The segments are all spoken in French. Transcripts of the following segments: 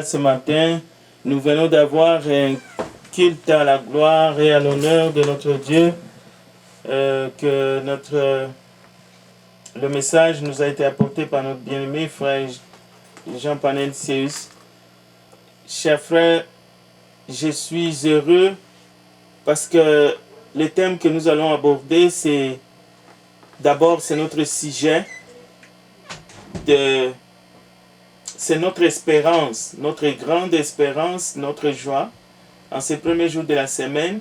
Ce matin, nous venons d'avoir un culte à la gloire et à l'honneur de notre Dieu, le message nous a été apporté par notre bien-aimé frère Jean Panel Seus. Chers frères, je suis heureux parce que le thème que nous allons aborder, c'est notre sujet c'est notre espérance, notre grande espérance, notre joie en ces premiers jours de la semaine.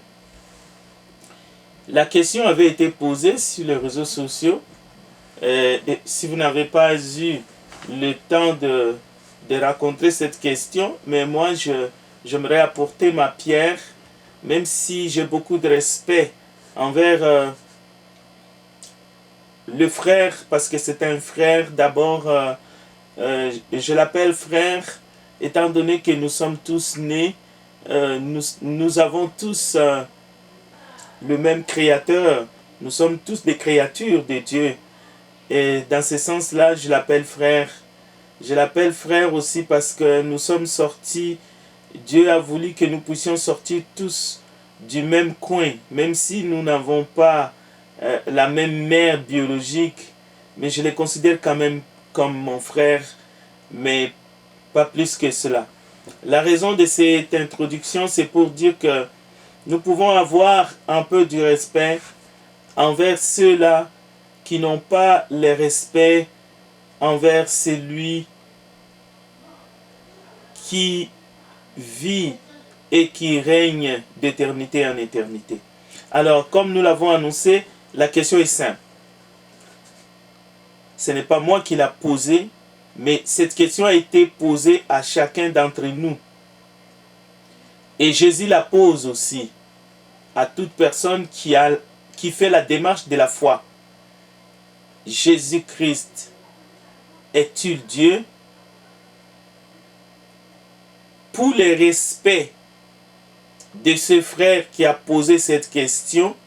La question avait été posée sur les réseaux sociaux. Et si vous n'avez pas eu le temps de rencontrer cette question, mais moi, j'aimerais apporter ma pierre, même si j'ai beaucoup de respect envers le frère, parce que c'est un frère d'abord. Je l'appelle frère, étant donné que nous sommes tous nés, nous avons tous le même créateur, nous sommes tous des créatures de Dieu. Et dans ce sens-là, je l'appelle frère. Je l'appelle frère aussi parce que nous sommes sortis, Dieu a voulu que nous puissions sortir tous du même coin, même si nous n'avons pas la même mère biologique, mais je les considère quand même comme mon frère, mais pas plus que cela. La raison de cette introduction, c'est pour dire que nous pouvons avoir un peu du respect envers ceux-là qui n'ont pas le respect envers celui qui vit et qui règne d'éternité en éternité. Alors, comme nous l'avons annoncé, la question est simple. Ce n'est pas moi qui l'a posée, mais cette question a été posée à chacun d'entre nous. Et Jésus la pose aussi à toute personne qui fait la démarche de la foi. Jésus-Christ est-il Dieu? Pour le respect de ce frère qui a posé cette question,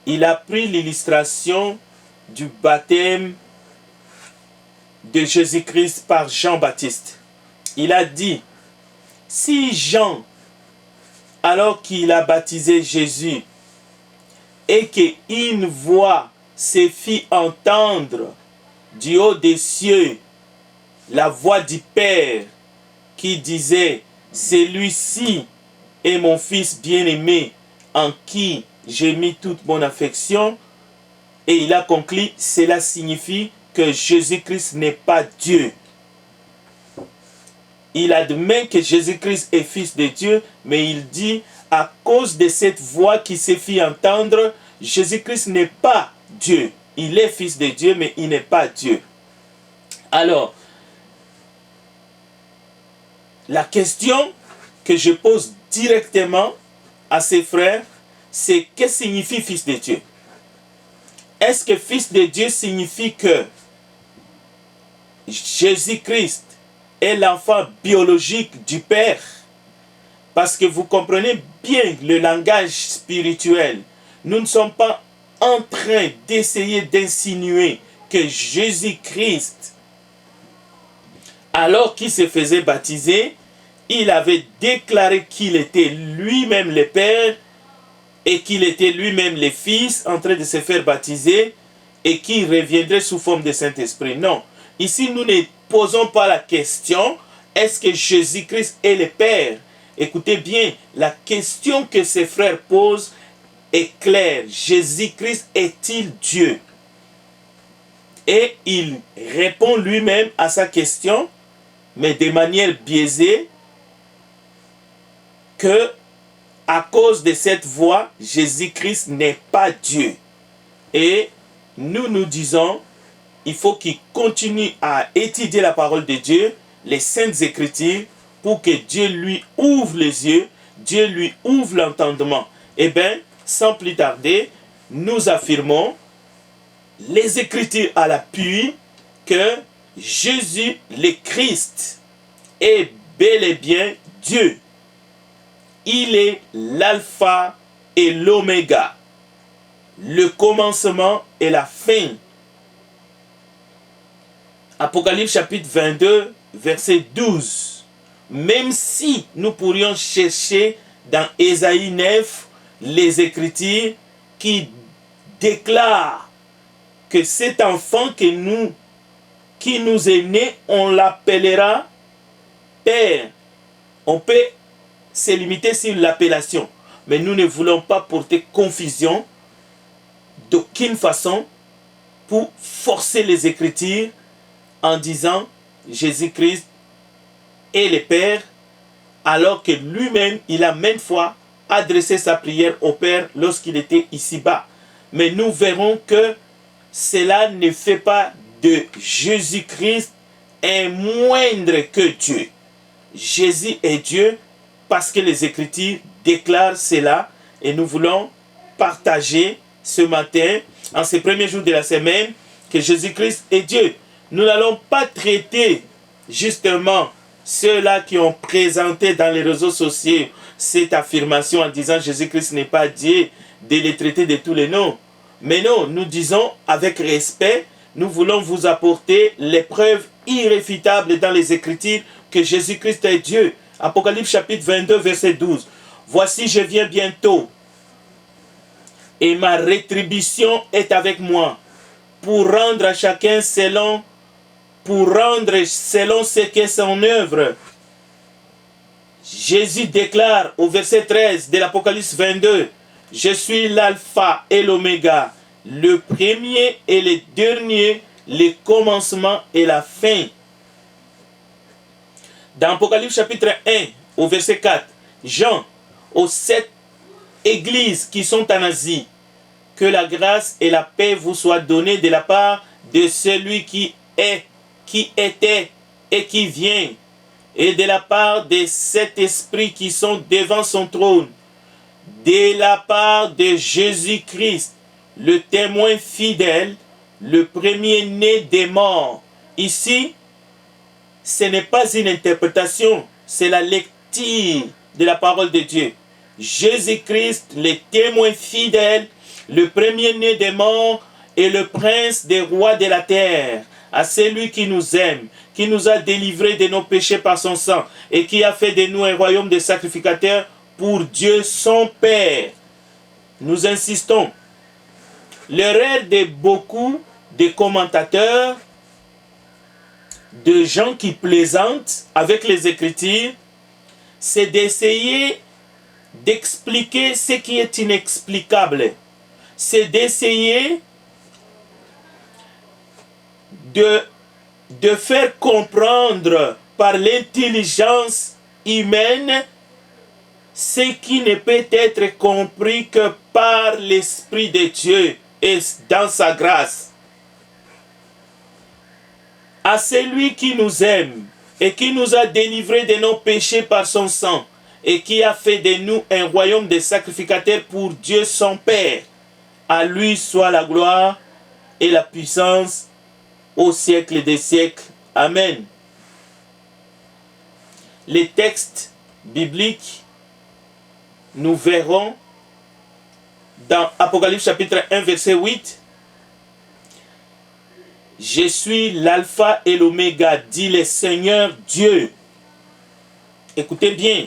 il a pris l'illustration du baptême de Jésus-Christ par Jean-Baptiste. Il a dit, si Jean, alors qu'il a baptisé Jésus, et qu'une voix se fit entendre du haut des cieux, la voix du Père qui disait, celui-ci est mon fils bien-aimé en qui j'ai mis toute mon affection, et il a conclu, cela signifie que Jésus-Christ n'est pas Dieu. Il admet que Jésus-Christ est fils de Dieu, mais il dit, à cause de cette voix qui s'est fait entendre, Jésus-Christ n'est pas Dieu. Il est fils de Dieu, mais il n'est pas Dieu. Alors, la question que je pose directement à ces frères, c'est qu'est-ce que signifie fils de Dieu? Est-ce que fils de Dieu signifie que Jésus-Christ est l'enfant biologique du Père? Parce que vous comprenez bien le langage spirituel. Nous ne sommes pas en train d'essayer d'insinuer que Jésus-Christ, alors qu'il se faisait baptiser, il avait déclaré qu'il était lui-même le Père et qu'il était lui-même le Fils en train de se faire baptiser et qu'il reviendrait sous forme de Saint-Esprit. Non. Ici, nous ne posons pas la question, est-ce que Jésus-Christ est le Père? Écoutez bien, la question que ces frères posent est claire. Jésus-Christ est-il Dieu? Et il répond lui-même à sa question, mais de manière biaisée, que à cause de cette voix, Jésus-Christ n'est pas Dieu. Et nous disons, il faut qu'il continue à étudier la parole de Dieu, les saintes écritures, pour que Dieu lui ouvre les yeux, Dieu lui ouvre l'entendement. Eh bien, sans plus tarder, nous affirmons, les écritures à l'appui, que Jésus le Christ est bel et bien Dieu. Il est l'alpha et l'oméga, le commencement et la fin. Apocalypse chapitre 22, verset 12. Même si nous pourrions chercher dans Ésaïe 9 les Écritures qui déclarent que cet enfant qui nous est né, on l'appellera Père. On peut se limiter sur l'appellation, mais nous ne voulons pas porter confusion d'aucune façon pour forcer les Écritures en disant Jésus-Christ est le Père, alors que lui-même, il a maintes fois adressé sa prière au Père lorsqu'il était ici-bas. Mais nous verrons que cela ne fait pas de Jésus-Christ un moindre que Dieu. Jésus est Dieu parce que les Écritures déclarent cela et nous voulons partager ce matin, en ces premiers jours de la semaine, que Jésus-Christ est Dieu. Nous n'allons pas traiter justement ceux-là qui ont présenté dans les réseaux sociaux cette affirmation en disant Jésus-Christ n'est pas Dieu, de les traiter de tous les noms. Mais non, nous disons avec respect, nous voulons vous apporter les preuves irréfutables dans les Écritures que Jésus-Christ est Dieu. Apocalypse chapitre 22, verset 12. Voici, je viens bientôt, et ma rétribution est avec moi, pour rendre à chacun selon ce qu'est son œuvre. Jésus déclare au verset 13 de l'Apocalypse 22, je suis l'alpha et l'oméga, le premier et le dernier, le commencement et la fin. Dans Apocalypse chapitre 1, au verset 4, Jean, aux 7 églises qui sont en Asie, que la grâce et la paix vous soient données de la part de celui qui est, qui était et qui vient, et de la part des 7 esprits qui sont devant son trône, de la part de Jésus-Christ, le témoin fidèle, le premier-né des morts. Ici, ce n'est pas une interprétation, c'est la lecture de la parole de Dieu. Jésus-Christ, le témoin fidèle, le premier-né des morts et le prince des rois de la terre, à celui qui nous aime, qui nous a délivrés de nos péchés par son sang et qui a fait de nous un royaume de sacrificateurs pour Dieu son Père. Nous insistons. L'erreur de beaucoup de commentateurs, de gens qui plaisantent avec les Écritures, c'est d'essayer d'expliquer ce qui est inexplicable. C'est d'essayer de faire comprendre par l'intelligence humaine ce qui ne peut être compris que par l'Esprit de Dieu et dans sa grâce. À celui qui nous aime et qui nous a délivrés de nos péchés par son sang et qui a fait de nous un royaume de sacrificateurs pour Dieu son Père, à lui soit la gloire et la puissance au siècle des siècles. Amen. Les textes bibliques, nous verrons dans Apocalypse chapitre 1, verset 8. Je suis l'alpha et l'oméga, dit le Seigneur Dieu. Écoutez bien.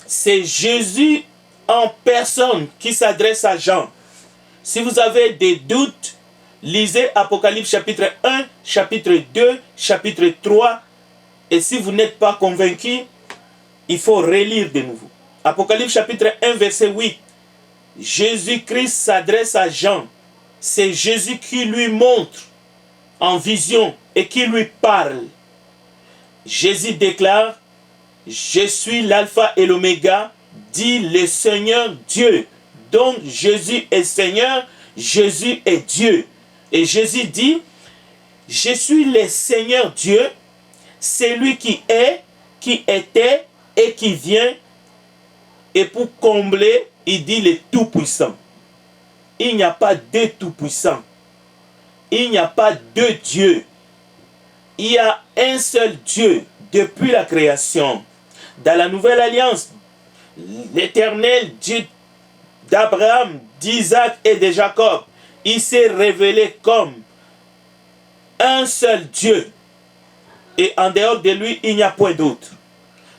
C'est Jésus en personne qui s'adresse à Jean. Si vous avez des doutes, lisez Apocalypse chapitre 1, chapitre 2, chapitre 3. Et si vous n'êtes pas convaincu, il faut relire de nouveau. Apocalypse chapitre 1, verset 8. Jésus-Christ s'adresse à Jean. C'est Jésus qui lui montre en vision et qui lui parle. Jésus déclare, je suis l'alpha et l'oméga, dit le Seigneur Dieu. Donc Jésus est Seigneur, Jésus est Dieu. Et Jésus dit, je suis le Seigneur Dieu, celui qui est, qui était et qui vient. Et pour combler, il dit le Tout-Puissant. Il n'y a pas de Tout-Puissant. Il n'y a pas deux dieux. Il y a un seul Dieu depuis la création. Dans la Nouvelle Alliance, l'Éternel Dieu d'Abraham, d'Isaac et de Jacob, il s'est révélé comme un seul Dieu. et en dehors de lui, il n'y a point d'autre.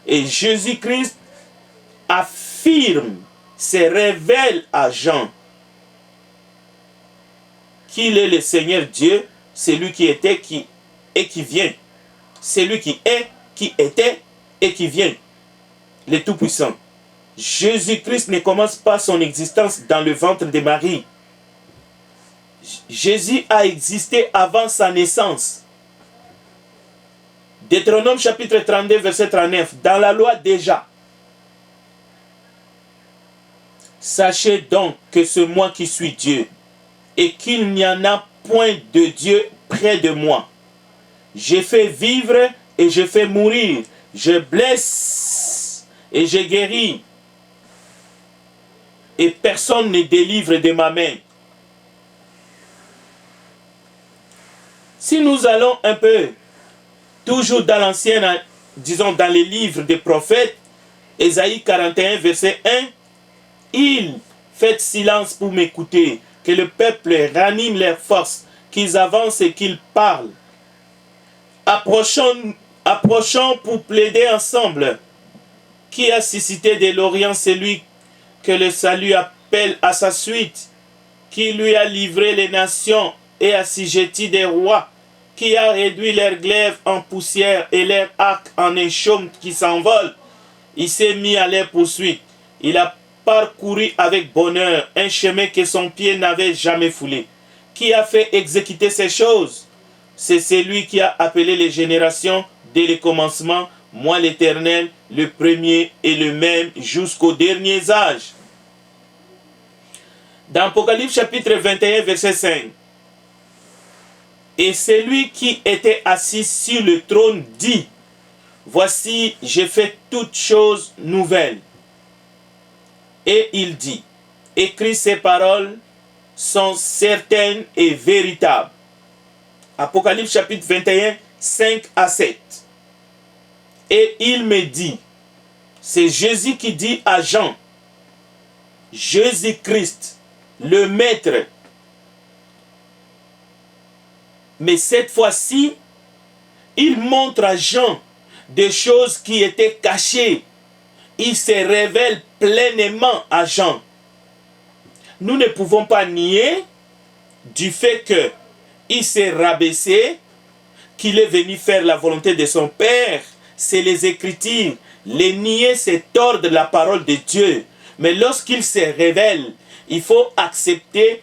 Et Jésus-Christ affirme, se révèle à Jean qu'il est le Seigneur Dieu, celui qui était, qui et qui vient. Celui qui est, qui était et qui vient. Le Tout-Puissant. Jésus-Christ ne commence pas son existence dans le ventre de Marie. Jésus a existé avant sa naissance. Deutéronome chapitre 32, verset 39. Dans la loi déjà. Sachez donc que c'est moi qui suis Dieu, et qu'il n'y en a point de Dieu près de moi. Je fais vivre et je fais mourir. Je blesse et je guéris. Et personne ne délivre de ma main. Si nous allons un peu, toujours dans l'ancienne, disons dans les livres des prophètes, Ésaïe 41, verset 1, ils faites silence pour m'écouter, que le peuple ranime leurs forces, qu'ils avancent et qu'ils parlent. Approchons pour plaider ensemble. Qui a suscité de l'Orient celui que le salut appelle à sa suite, qui lui a livré les nations et assujetti des rois, qui a réduit leurs glaives en poussière et leurs arcs en échaume qui s'envolent. Il s'est mis à leur poursuite. Il a parcouru avec bonheur un chemin que son pied n'avait jamais foulé. Qui a fait exécuter ces choses? C'est celui qui a appelé les générations dès le commencement, moi l'Éternel, le premier et le même jusqu'aux derniers âges. Dans Apocalypse chapitre 21, verset 5. Et celui qui était assis sur le trône dit, voici, j'ai fait toutes choses nouvelles. Et il dit, écris ces paroles sont certaines et véritables. Apocalypse chapitre 21, 5 à 7. Et il me dit, c'est Jésus qui dit à Jean, Jésus-Christ, le Maître. Mais cette fois-ci, il montre à Jean des choses qui étaient cachées. Il se révèle pleinement à Jean. Nous ne pouvons pas nier du fait qu'il s'est rabaissé, qu'il est venu faire la volonté de son Père. C'est les Écritures. Les nier, c'est tordre la parole de Dieu. Mais lorsqu'il se révèle, il faut accepter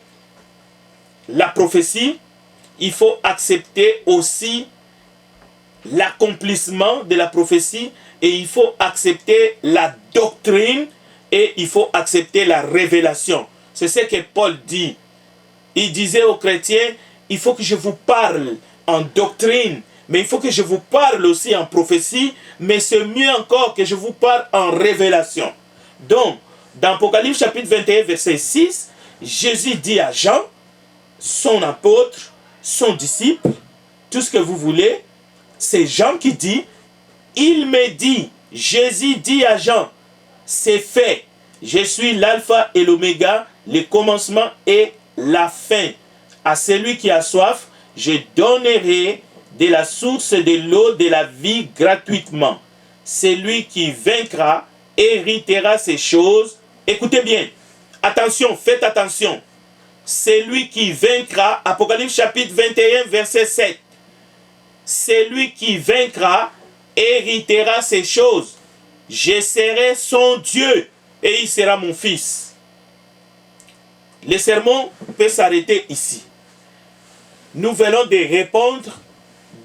la prophétie. Il faut accepter aussi l'accomplissement de la prophétie. Et il faut accepter la doctrine. Et il faut accepter la révélation. C'est ce que Paul dit. Il disait aux chrétiens, il faut que je vous parle en doctrine, mais il faut que je vous parle aussi en prophétie, mais c'est mieux encore que je vous parle en révélation. Donc, dans Apocalypse chapitre 21, verset 6, Jésus dit à Jean, son apôtre, son disciple, tout ce que vous voulez, c'est Jean qui dit, il me dit, Jésus dit à Jean, c'est fait, je suis l'alpha et l'oméga, le commencement et la fin. À celui qui a soif, je donnerai de la source de l'eau de la vie gratuitement. Celui qui vaincra héritera ces choses. Écoutez bien, attention, faites attention. Celui qui vaincra, Apocalypse chapitre 21, verset 7. Celui qui vaincra héritera ces choses. Je serai son Dieu et il sera mon fils. Le sermon peut s'arrêter ici. Nous venons de répondre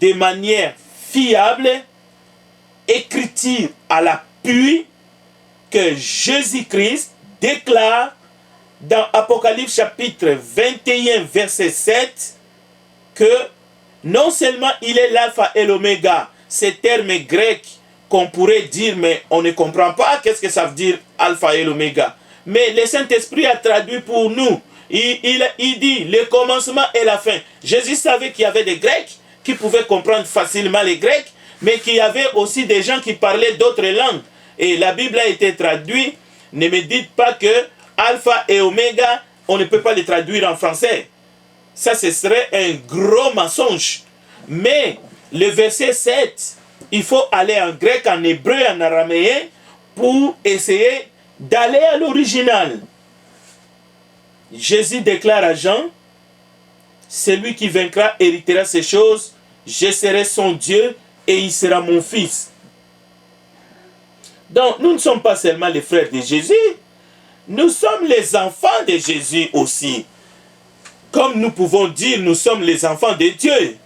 de manière fiable, écriture à l'appui, que Jésus-Christ déclare dans Apocalypse chapitre 21, verset 7, que non seulement il est l'alpha et l'oméga, ces termes grecs qu'on pourrait dire, mais on ne comprend pas qu'est-ce que ça veut dire alpha et l'oméga. Mais le Saint-Esprit a traduit pour nous. Il dit le commencement et la fin. Jésus savait qu'il y avait des Grecs qui pouvaient comprendre facilement les Grecs, mais qu'il y avait aussi des gens qui parlaient d'autres langues. Et la Bible a été traduite. Ne me dites pas que alpha et oméga, on ne peut pas les traduire en français. Ça, ce serait un gros mensonge. Mais le verset 7, il faut aller en grec, en hébreu, en araméen pour essayer d'aller à l'original. Jésus déclare à Jean, celui qui vaincra héritera ces choses, je serai son Dieu et il sera mon fils. Donc nous ne sommes pas seulement les frères de Jésus, nous sommes les enfants de Jésus aussi. Comme nous pouvons dire, nous sommes les enfants de Dieu.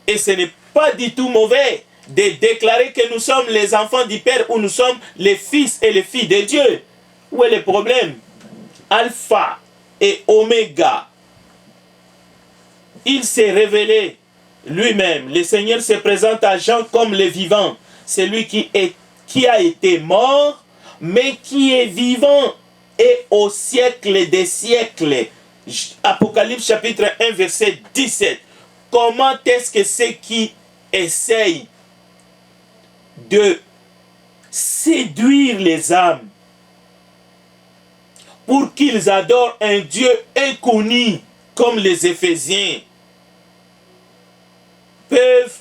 Et ce n'est pas du tout mauvais de déclarer que nous sommes les enfants du Père ou nous sommes les fils et les filles de Dieu. Où est le problème? Alpha et Oméga. Il s'est révélé lui-même. Le Seigneur se présente à Jean comme le vivant. Celui qui a été mort, mais qui est vivant et au siècle des siècles. Apocalypse chapitre 1, verset 17. Comment est-ce que ceux qui essayent de séduire les âmes pour qu'ils adorent un Dieu inconnu comme les Éphésiens peuvent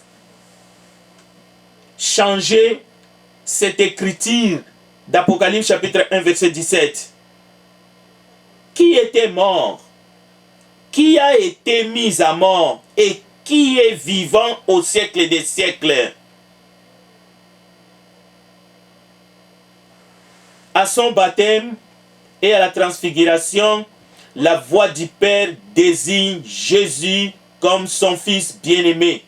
changer cette écriture d'Apocalypse chapitre 1 verset 17. Qui était mort? Qui a été mis à mort et qui est vivant au siècle des siècles? À son baptême et à la transfiguration, la voix du Père désigne Jésus comme son Fils bien-aimé.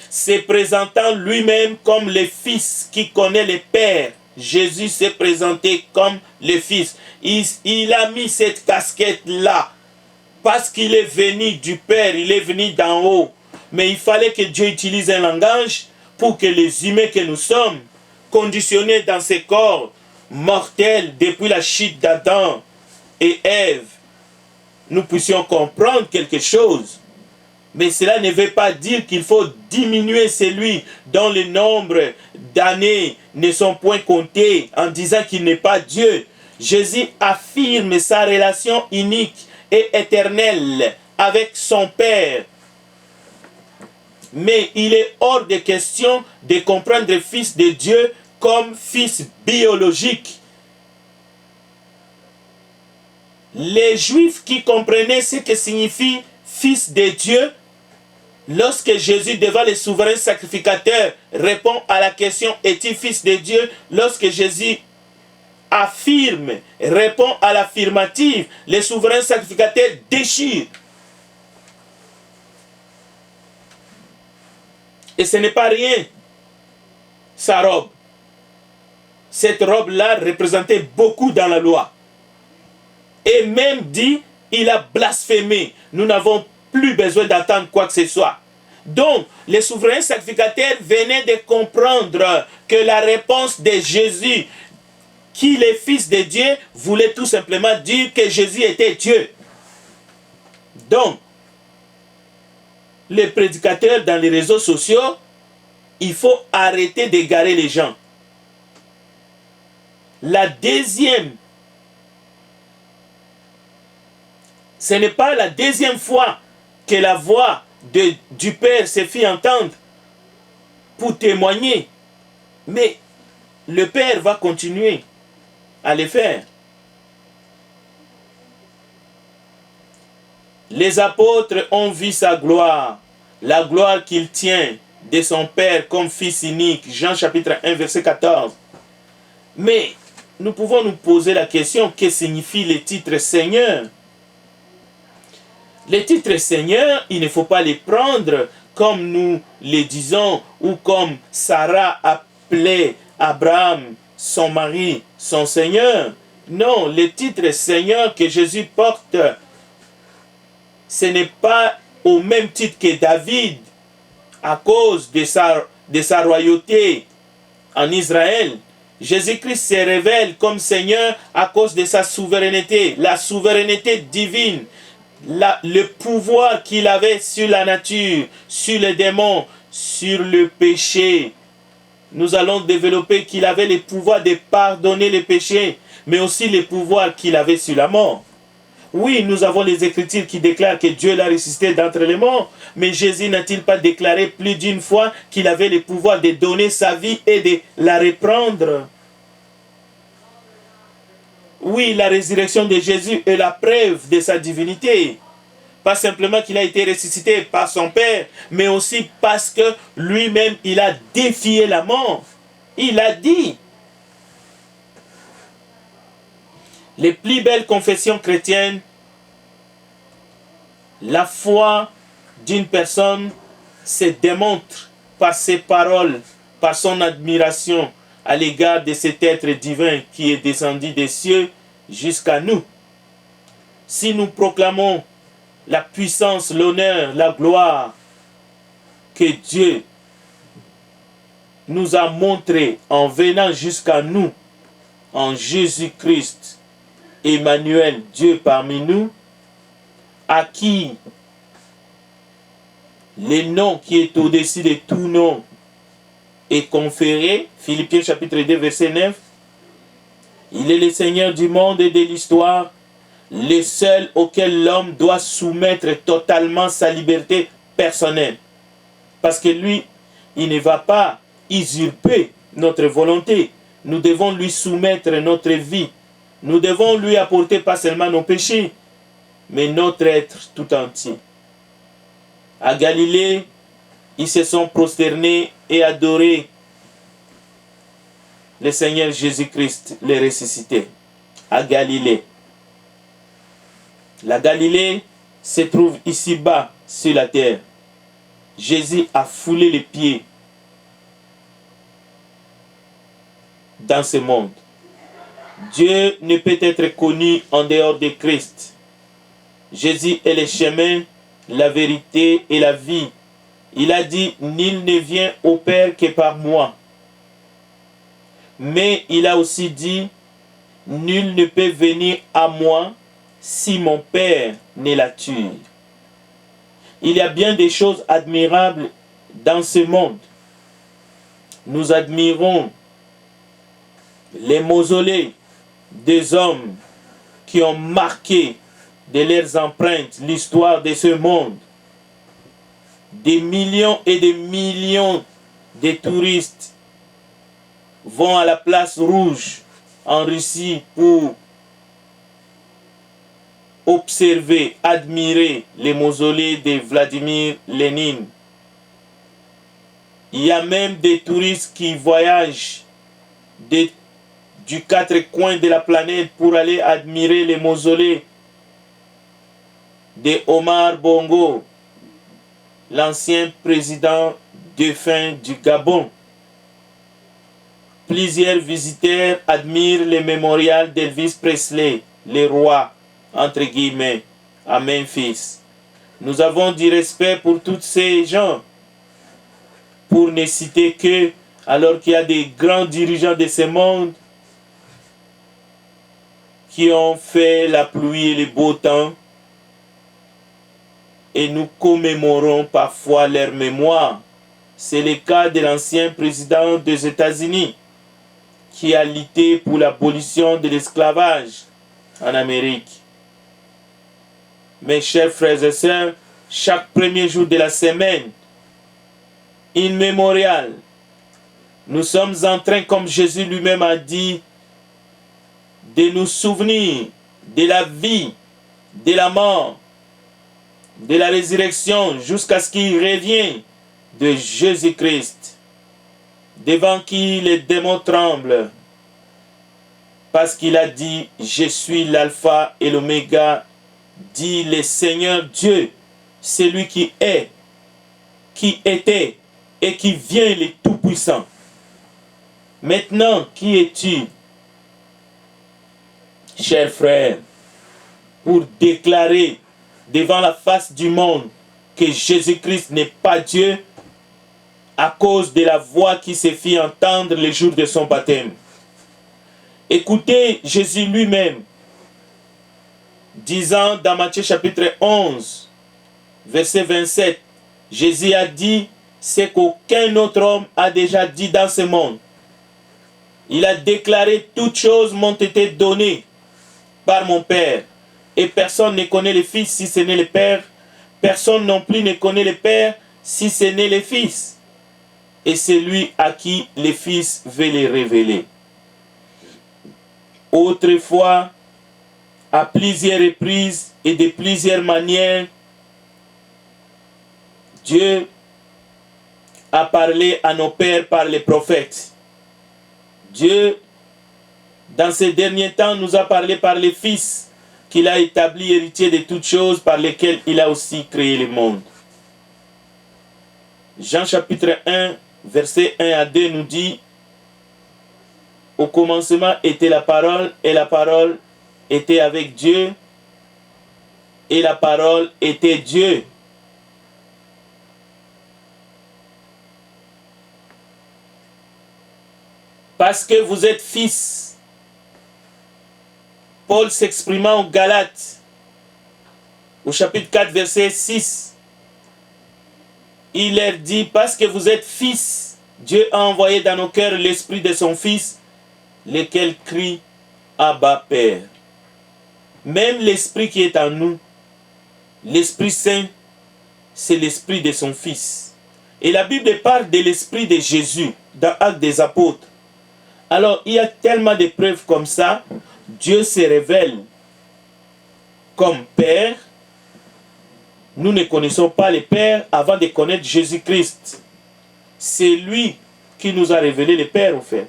Se présentant lui-même comme le Fils qui connaît le Père, Jésus s'est présenté comme le Fils. Il a mis cette casquette-là parce qu'il est venu du Père, il est venu d'en haut. Mais il fallait que Dieu utilise un langage pour que les humains que nous sommes, conditionnés dans ces corps mortels depuis la chute d'Adam et Ève, nous puissions comprendre quelque chose. Mais cela ne veut pas dire qu'il faut diminuer celui dont le nombre d'années ne sont point comptés en disant qu'il n'est pas Dieu. Jésus affirme sa relation unique et éternelle avec son Père. Mais il est hors de question de comprendre le Fils de Dieu comme fils biologique. Les Juifs qui comprenaient ce que signifie Fils de Dieu, lorsque Jésus, devant le souverain sacrificateur, répond à la question « Es-tu Fils de Dieu ?» Lorsque Jésus affirme, répond à l'affirmative, le souverain sacrificateur déchire. Et ce n'est pas rien, sa robe. Cette robe-là représentait beaucoup dans la loi. Et même dit, il a blasphémé. Nous n'avons plus besoin d'attendre quoi que ce soit. Donc, les souverains sacrificateurs venaient de comprendre que la réponse de Jésus, qui est Fils de Dieu, voulait tout simplement dire que Jésus était Dieu. Donc, les prédicateurs dans les réseaux sociaux, il faut arrêter d'égarer les gens. La deuxième, ce n'est pas la deuxième fois que la voix du Père se fit entendre pour témoigner. Mais le Père va continuer à le faire. Les apôtres ont vu sa gloire, la gloire qu'il tient de son Père comme Fils unique. Jean chapitre 1 verset 14. Mais nous pouvons nous poser la question, que signifie le titre Seigneur? Les titres Seigneur, il ne faut pas les prendre comme nous les disons ou comme Sarah appelait Abraham, son mari, son Seigneur. Non, les titres Seigneur que Jésus porte, ce n'est pas au même titre que David à cause de sa royauté en Israël. Jésus-Christ se révèle comme Seigneur à cause de sa souveraineté, la souveraineté divine. Le pouvoir qu'il avait sur la nature, sur les démons, sur le péché. Nous allons développer qu'il avait le pouvoir de pardonner les péchés, mais aussi le pouvoir qu'il avait sur la mort. Oui, nous avons les Écritures qui déclarent que Dieu l'a ressuscité d'entre les morts, mais Jésus n'a-t-il pas déclaré plus d'une fois qu'il avait le pouvoir de donner sa vie et de la reprendre? Oui, la résurrection de Jésus est la preuve de sa divinité. Pas simplement qu'il a été ressuscité par son Père, mais aussi parce que lui-même, il a défié la mort. Il a dit. Les plus belles confessions chrétiennes, la foi d'une personne se démontre par ses paroles, par son admiration à l'égard de cet être divin qui est descendu des cieux jusqu'à nous. Si nous proclamons la puissance, l'honneur, la gloire que Dieu nous a montré en venant jusqu'à nous, en Jésus-Christ, Emmanuel, Dieu parmi nous, à qui le nom qui est au-dessus de tout nom est conféré, Philippiens chapitre 2, verset 9, il est le Seigneur du monde et de l'histoire, le seul auquel l'homme doit soumettre totalement sa liberté personnelle. Parce que lui, il ne va pas usurper notre volonté. Nous devons lui soumettre notre vie. Nous devons lui apporter pas seulement nos péchés, mais notre être tout entier. À Galilée, ils se sont prosternés et adoré le Seigneur Jésus-Christ, le ressuscité. À Galilée. La Galilée se trouve ici-bas sur la terre. Jésus a foulé les pieds dans ce monde. Dieu ne peut être connu en dehors de Christ. Jésus est le chemin, la vérité et la vie. Il a dit, nul ne vient au Père que par moi. Mais il a aussi dit, nul ne peut venir à moi si mon Père ne l'attire. Il y a bien des choses admirables dans ce monde. Nous admirons les mausolées des hommes qui ont marqué de leurs empreintes l'histoire de ce monde. Des millions et des millions de touristes vont à la place rouge en Russie pour observer, admirer les mausolées de Vladimir Lénine. Il y a même des touristes qui voyagent du quatre coins de la planète pour aller admirer les mausolées de Omar Bongo, l'ancien président défunt du Gabon. Plusieurs visiteurs admirent le mémorial d'Elvis Presley, le roi, entre guillemets, à Memphis. Nous avons du respect pour tous ces gens, pour ne citer que, alors qu'il y a des grands dirigeants de ce monde qui ont fait la pluie et le beau temps, et nous commémorons parfois leur mémoire. C'est le cas de l'ancien président des États-Unis qui a lutté pour l'abolition de l'esclavage en Amérique. Mes chers frères et sœurs, chaque premier jour de la semaine, in mémorial, nous sommes en train, comme Jésus lui-même a dit, de nous souvenir de la vie, de la mort, de la résurrection, jusqu'à ce qu'il revienne de Jésus-Christ, devant qui les démons tremblent, parce qu'il a dit, je suis l'alpha et l'oméga, dit le Seigneur Dieu, celui qui est, qui était et qui vient, le Tout-Puissant. Maintenant, qui es-tu, cher frère, pour déclarer devant la face du monde que Jésus-Christ n'est pas Dieu à cause de la voix qui se fit entendre le jour de son baptême? Écoutez Jésus lui-même disant dans Matthieu chapitre 11, verset 27, Jésus a dit ce qu'aucun autre homme a déjà dit dans ce monde. Il a déclaré, toutes choses m'ont été données par mon Père. Et personne ne connaît le Fils si ce n'est le Père. Personne non plus ne connaît le Père si ce n'est le Fils. Et c'est lui à qui le Fils veut les révéler. Autrefois, à plusieurs reprises et de plusieurs manières, Dieu a parlé à nos pères par les prophètes. Dieu, dans ces derniers temps, nous a parlé par le Fils, qu'il a établi héritier de toutes choses, par lesquelles il a aussi créé le monde. Jean chapitre 1, verset 1 à 2 nous dit: au commencement était la parole, et la parole était avec Dieu, et la parole était Dieu. Parce que vous êtes fils. Paul s'exprimant aux Galates, au chapitre 4, verset 6, il leur dit: parce que vous êtes fils, Dieu a envoyé dans nos cœurs l'esprit de son Fils, lequel crie Abba Père. Même l'esprit qui est en nous, l'Esprit Saint, c'est l'esprit de son Fils. Et la Bible parle de l'esprit de Jésus dans Actes des Apôtres. Alors, il y a tellement de preuves comme ça. Dieu se révèle comme Père. Nous ne connaissons pas le Père avant de connaître Jésus-Christ. C'est lui qui nous a révélé le Père, en fait.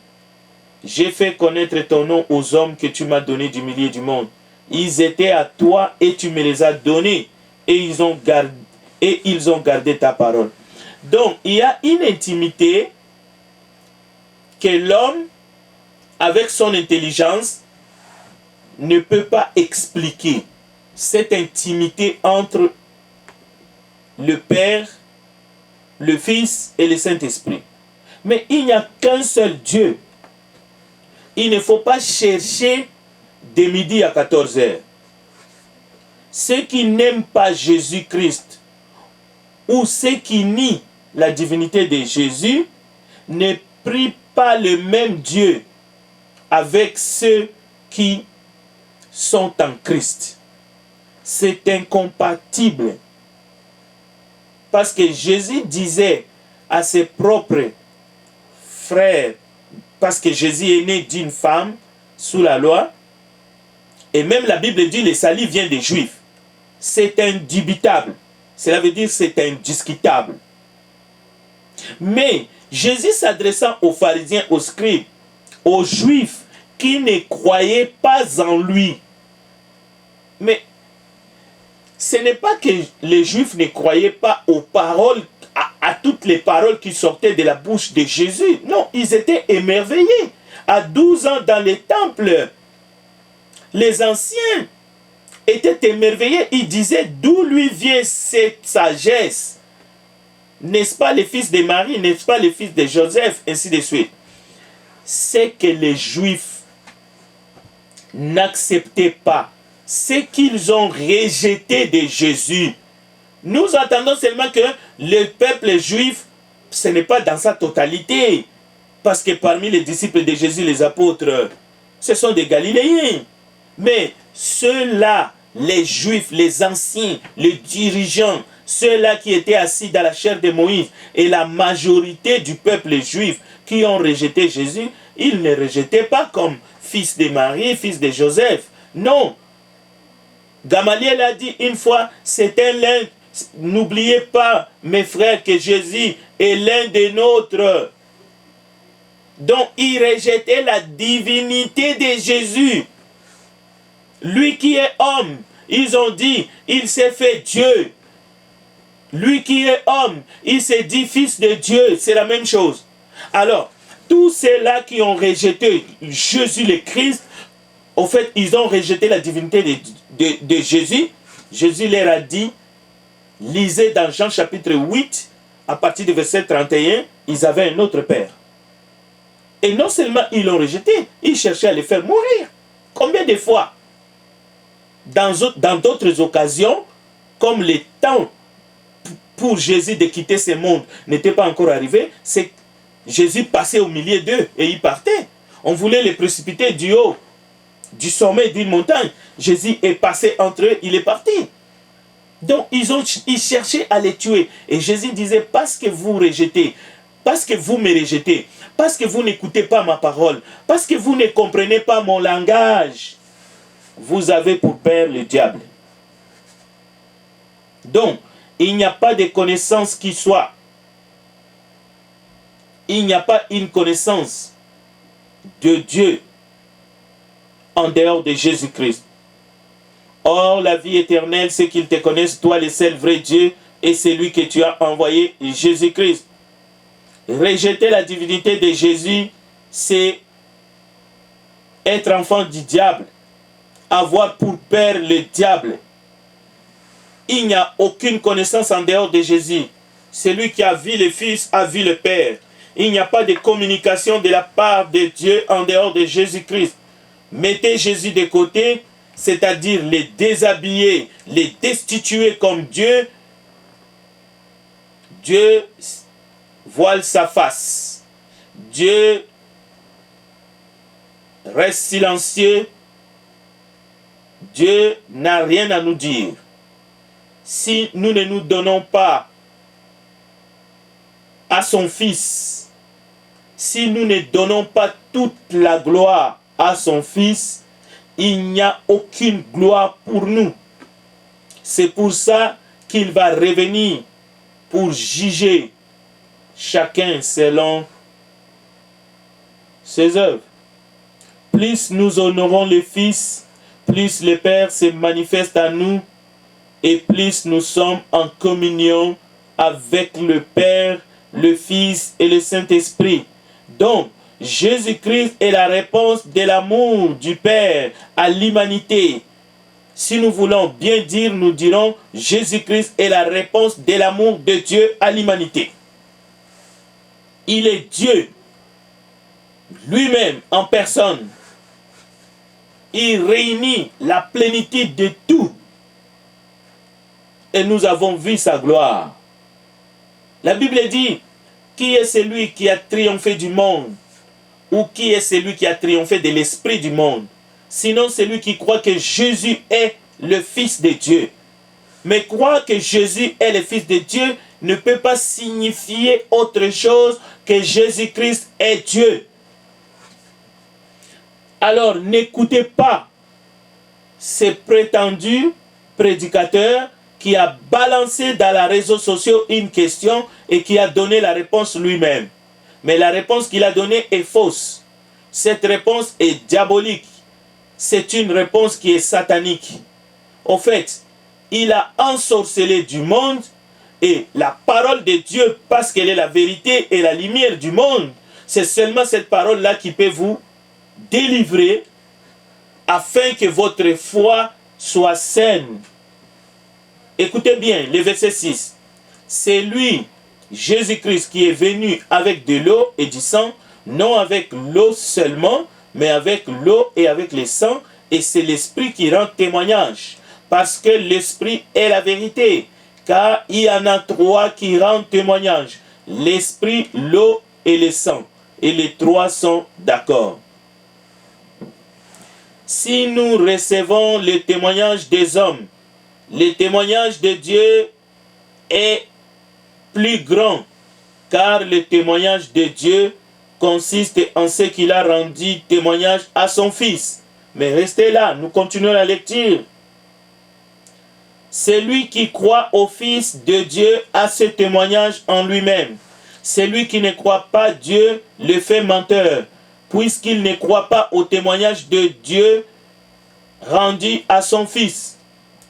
J'ai fait connaître ton nom aux hommes que tu m'as donnés du milieu du monde. Ils étaient à toi et tu me les as donnés. Et ils ont gardé ta parole. Donc, il y a une intimité que l'homme, avec son intelligence, ne peut pas expliquer. Cette intimité entre le Père, le Fils et le Saint-Esprit. Mais il n'y a qu'un seul Dieu. Il ne faut pas chercher de midi à 14 heures. Ceux qui n'aiment pas Jésus-Christ ou ceux qui nient la divinité de Jésus ne prient pas le même Dieu avec ceux qui sont en Christ. C'est incompatible. Parce que Jésus disait à ses propres frères, parce que Jésus est né d'une femme sous la loi, et même la Bible dit le salut vient des Juifs. C'est indubitable. Cela veut dire c'est indiscutable. Mais Jésus s'adressant aux pharisiens, aux scribes, aux Juifs qui ne croyaient pas en lui. Mais ce n'est pas que les Juifs ne croyaient pas aux paroles, à toutes les paroles qui sortaient de la bouche de Jésus. Non, ils étaient émerveillés. À 12 ans dans le temple, les anciens étaient émerveillés. Ils disaient: d'où lui vient cette sagesse? N'est-ce pas le fils de Marie? N'est-ce pas le fils de Joseph? Ainsi de suite. C'est que les Juifs n'acceptaient pas ce qu'ils ont rejeté de Jésus. Nous entendons seulement que le peuple juif, ce n'est pas dans sa totalité. Parce que parmi les disciples de Jésus, les apôtres, ce sont des Galiléens. Mais ceux-là, les Juifs, les anciens, les dirigeants, ceux-là qui étaient assis dans la chair de Moïse, et la majorité du peuple juif qui ont rejeté Jésus, ils ne rejetaient pas comme fils de Marie, fils de Joseph. Non. Gamaliel a dit une fois, c'était l'un, n'oubliez pas, mes frères, que Jésus est l'un des nôtres. Donc, ils rejetaient la divinité de Jésus. Lui qui est homme, ils ont dit, il s'est fait Dieu. Lui qui est homme, il s'est dit fils de Dieu. C'est la même chose. Alors, tous ceux-là qui ont rejeté Jésus le Christ, au fait, ils ont rejeté la divinité de Jésus. Jésus leur a dit, lisez dans Jean chapitre 8, à partir du verset 31, ils avaient un autre père. Et non seulement ils l'ont rejeté, ils cherchaient à le faire mourir. Combien de fois? Dans d'autres occasions, comme le temps pour Jésus de quitter ce monde n'était pas encore arrivé, c'est Jésus passait au milieu d'eux et il partait. On voulait les précipiter du haut, du sommet d'une montagne. Jésus est passé entre eux, il est parti. Donc ils cherchaient à les tuer. Et Jésus disait, parce que vous rejetez, parce que vous me rejetez, parce que vous n'écoutez pas ma parole, parce que vous ne comprenez pas mon langage, vous avez pour père le diable. Donc, il n'y a pas de connaissance qui soit. Il n'y a pas une connaissance de Dieu en dehors de Jésus-Christ. Or, la vie éternelle, c'est qu'ils te connaissent, toi le seul vrai Dieu, et celui que tu as envoyé, Jésus-Christ. Rejeter la divinité de Jésus, c'est être enfant du diable, avoir pour père le diable. Il n'y a aucune connaissance en dehors de Jésus. Celui qui a vu le Fils a vu le Père. Il n'y a pas de communication de la part de Dieu en dehors de Jésus-Christ. Mettez Jésus de côté, c'est-à-dire les déshabiller, les destituer comme Dieu. Dieu voile sa face. Dieu reste silencieux. Dieu n'a rien à nous dire. Si nous ne nous donnons pas à son Fils, si nous ne donnons pas toute la gloire à son Fils, il n'y a aucune gloire pour nous. C'est pour ça qu'il va revenir pour juger chacun selon ses œuvres. Plus nous honorons le Fils, plus le Père se manifeste à nous et plus nous sommes en communion avec le Père, le Fils et le Saint-Esprit. Donc, Jésus-Christ est la réponse de l'amour du Père à l'humanité. Si nous voulons bien dire, nous dirons Jésus-Christ est la réponse de l'amour de Dieu à l'humanité. Il est Dieu, lui-même en personne. Il réunit la plénitude de tout. Et nous avons vu sa gloire. La Bible dit, qui est celui qui a triomphé du monde? Ou qui est celui qui a triomphé de l'esprit du monde? Sinon celui qui croit que Jésus est le Fils de Dieu. Mais croire que Jésus est le Fils de Dieu ne peut pas signifier autre chose que Jésus-Christ est Dieu. Alors n'écoutez pas ces prétendus prédicateurs qui a balancé dans les réseaux sociaux une question et qui a donné la réponse lui-même. Mais la réponse qu'il a donnée est fausse. Cette réponse est diabolique. C'est une réponse qui est satanique. Au fait, il a ensorcelé du monde et la parole de Dieu, parce qu'elle est la vérité et la lumière du monde, c'est seulement cette parole-là qui peut vous délivrer afin que votre foi soit saine. Écoutez bien, le verset 6. C'est lui, Jésus-Christ, qui est venu avec de l'eau et du sang, non avec l'eau seulement, mais avec l'eau et avec le sang, et c'est l'Esprit qui rend témoignage. Parce que l'Esprit est la vérité, car il y en a trois qui rendent témoignage. L'Esprit, l'eau et le sang. Et les trois sont d'accord. Si nous recevons le témoignage des hommes, le témoignage de Dieu est plus grand, car le témoignage de Dieu consiste en ce qu'il a rendu témoignage à son Fils. Mais restez là, nous continuons la lecture. Celui qui croit au Fils de Dieu a ce témoignage en lui-même. Celui qui ne croit pas Dieu le fait menteur, puisqu'il ne croit pas au témoignage de Dieu rendu à son Fils.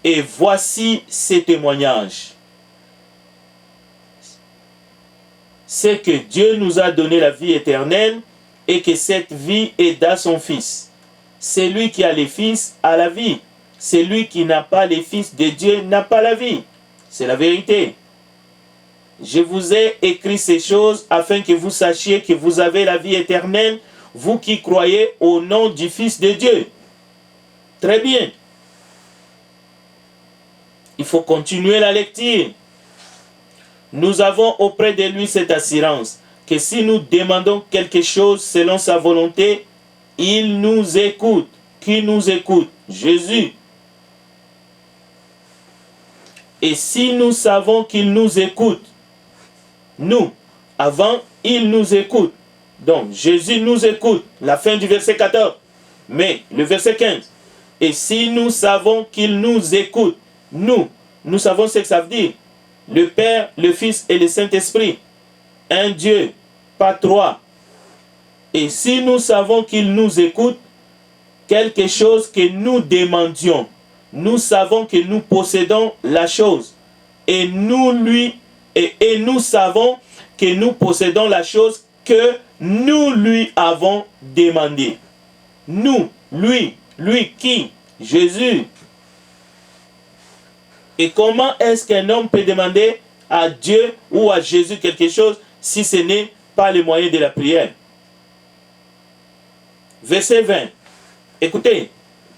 Et voici ces témoignages. C'est que Dieu nous a donné la vie éternelle et que cette vie est dans son Fils. Celui qui a le Fils a la vie. Celui qui n'a pas le Fils de Dieu n'a pas la vie. C'est la vérité. Je vous ai écrit ces choses afin que vous sachiez que vous avez la vie éternelle, vous qui croyez au nom du Fils de Dieu. Très bien. Il faut continuer la lecture. Nous avons auprès de lui cette assurance que si nous demandons quelque chose selon sa volonté, il nous écoute, qui nous écoute? Jésus. Et si nous savons qu'il nous écoute, nous, avant, il nous écoute. Donc, Jésus nous écoute. La fin du verset 14. Mais, le verset 15. Et si nous savons qu'il nous écoute, nous savons ce que ça veut dire. Le Père, le Fils et le Saint-Esprit. Un Dieu, pas trois. Et si nous savons qu'il nous écoute, quelque chose que nous demandions, nous savons que nous possédons la chose. Et nous savons que nous possédons la chose que nous lui avons demandé. Nous, lui qui? Jésus. Et comment est-ce qu'un homme peut demander à Dieu ou à Jésus quelque chose si ce n'est pas le moyen de la prière? Verset 20. Écoutez,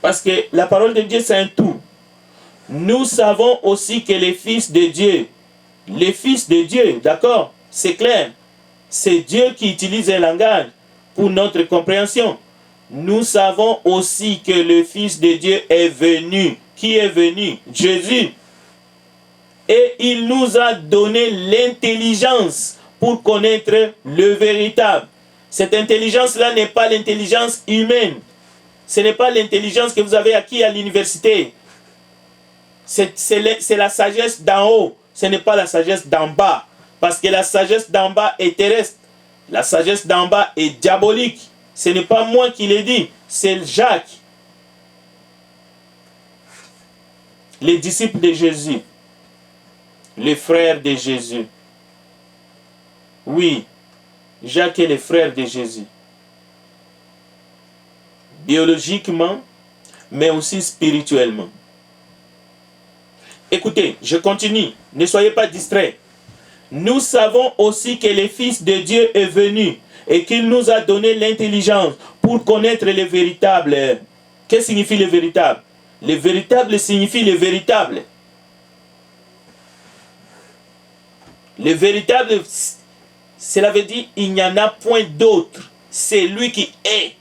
parce que la parole de Dieu c'est un tout. Nous savons aussi que les fils de Dieu, d'accord, c'est clair, c'est Dieu qui utilise un langage pour notre compréhension. Nous savons aussi que le Fils de Dieu est venu. Qui est venu? Jésus. Et il nous a donné l'intelligence pour connaître le véritable. Cette intelligence-là n'est pas l'intelligence humaine. Ce n'est pas l'intelligence que vous avez acquis à l'université. C'est la sagesse d'en haut. Ce n'est pas la sagesse d'en bas. Parce que la sagesse d'en bas est terrestre. La sagesse d'en bas est diabolique. Ce n'est pas moi qui l'ai dit, c'est Jacques. Les disciples de Jésus. Les frères de Jésus. Oui, Jacques est le frère de Jésus. Biologiquement, mais aussi spirituellement. Écoutez, je continue. Ne soyez pas distraits. Nous savons aussi que le Fils de Dieu est venu et qu'il nous a donné l'intelligence pour connaître le véritable. Qu'est-ce que signifie le véritable? Le véritable signifie le véritable. Le véritable, cela veut dire il n'y en a point d'autre. C'est lui qui est.